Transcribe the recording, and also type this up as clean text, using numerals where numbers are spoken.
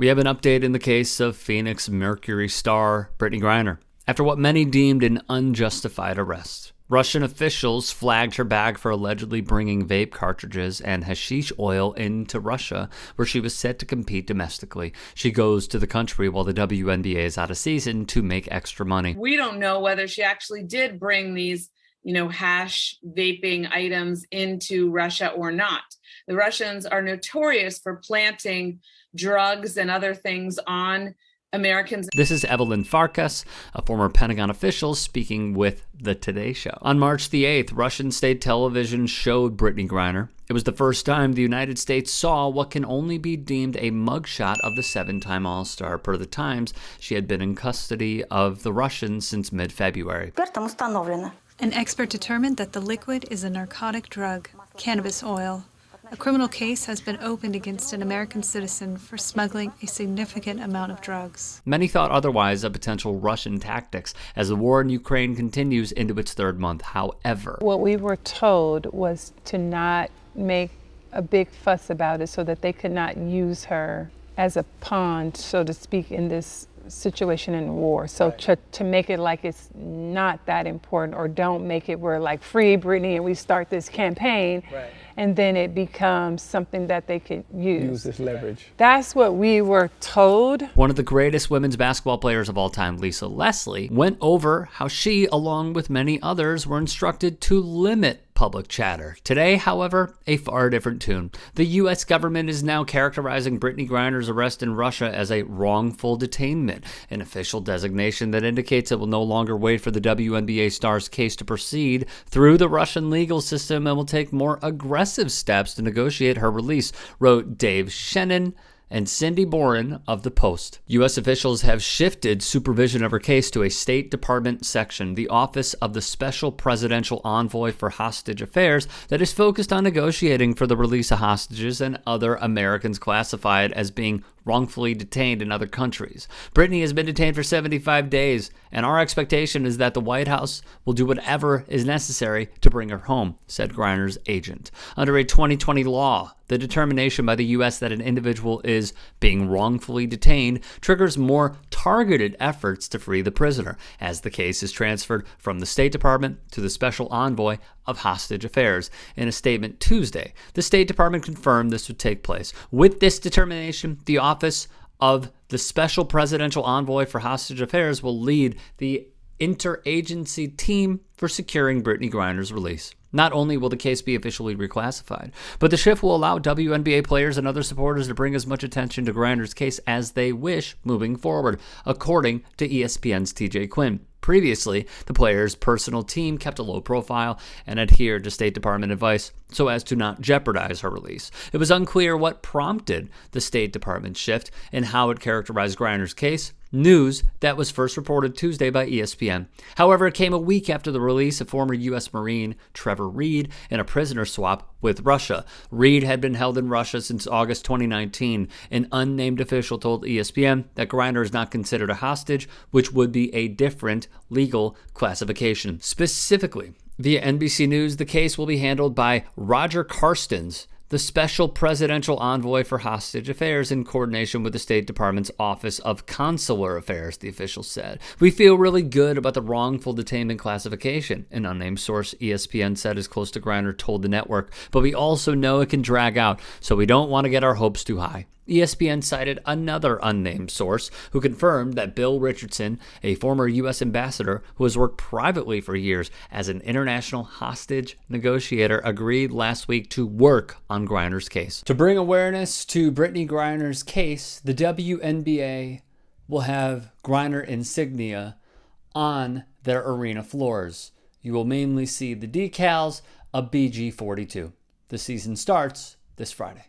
We have an update in the case of Phoenix Mercury star Brittney Griner. After what many deemed an unjustified arrest, Russian officials flagged her bag for allegedly bringing vape cartridges and hashish oil into Russia, where she was set to compete domestically. She goes to the country while the WNBA is out of season to make extra money. We don't know whether she actually did bring these, hash vaping items into Russia or not. The Russians are notorious for planting drugs and other things on Americans. This is Evelyn Farkas, a former Pentagon official, speaking with The Today Show. On March the 8th, Russian state television showed Brittney Griner. It was the first time the United States saw what can only be deemed a mugshot of the 7-time All-Star. Per the Times, she had been in custody of the Russians since mid-February. An expert determined that the liquid is a narcotic drug, cannabis oil. A criminal case has been opened against an American citizen for smuggling a significant amount of drugs. Many thought otherwise of potential Russian tactics as the war in Ukraine continues into its third month. However, what we were told was to not make a big fuss about it so that they could not use her as a pawn, so to speak, in this situation in war. So to make it like it's not that important, or don't make it where like free Brittney and we start this campaign. And then it becomes something that they could use as leverage. That's what we were told. One of the greatest women's basketball players of all time, Lisa Leslie, went over how she, along with many others, were instructed to limit public chatter. Today, however, a far different tune. The U.S. government is now characterizing Brittney Griner's arrest in Russia as a wrongful detainment, an official designation that indicates it will no longer wait for the WNBA star's case to proceed through the Russian legal system and will take more aggressive steps to negotiate her release, wrote Dave Shenin and Cindy Boren of The Post. U.S. officials have shifted supervision of her case to a State Department section, the Office of the Special Presidential Envoy for Hostage Affairs, that is focused on negotiating for the release of hostages and other Americans classified as being wrongfully detained in other countries. Brittney has been detained for 75 days, and our expectation is that the White House will do whatever is necessary to bring her home, said Griner's agent. Under a 2020 law, the determination by the U.S. that an individual is being wrongfully detained triggers more targeted efforts to free the prisoner, as the case is transferred from the State Department to the Special Envoy of Hostage Affairs. In a statement Tuesday, the State Department confirmed this would take place. With this determination, the Office of the Special Presidential Envoy for Hostage Affairs will lead the interagency team for securing Brittney Griner's release. Not only will the case be officially reclassified, but the shift will allow WNBA players and other supporters to bring as much attention to Griner's case as they wish moving forward, according to ESPN's TJ Quinn. Previously, the player's personal team kept a low profile and adhered to State Department advice so as to not jeopardize her release. It was unclear what prompted the State Department shift and how it characterized Griner's case, news that was first reported Tuesday by ESPN. However, it came a week after the release of former U.S. Marine Trevor Reed in a prisoner swap with Russia. Reed had been held in Russia since August 2019. An unnamed official told ESPN that Griner is not considered a hostage, which would be a different legal classification. Specifically, via NBC News, the case will be handled by Roger Carstens, the Special Presidential Envoy for Hostage Affairs, in coordination with the State Department's Office of Consular Affairs, the official said. We feel really good about the wrongful detainment classification, an unnamed source ESPN said is close to Griner told the network, but we also know it can drag out, so we don't want to get our hopes too high. ESPN cited another unnamed source who confirmed that Bill Richardson, a former U.S. ambassador who has worked privately for years as an international hostage negotiator, agreed last week to work on Griner's case. To bring awareness to Brittney Griner's case, the WNBA will have Griner insignia on their arena floors. You will mainly see the decals of BG42. The season starts this Friday.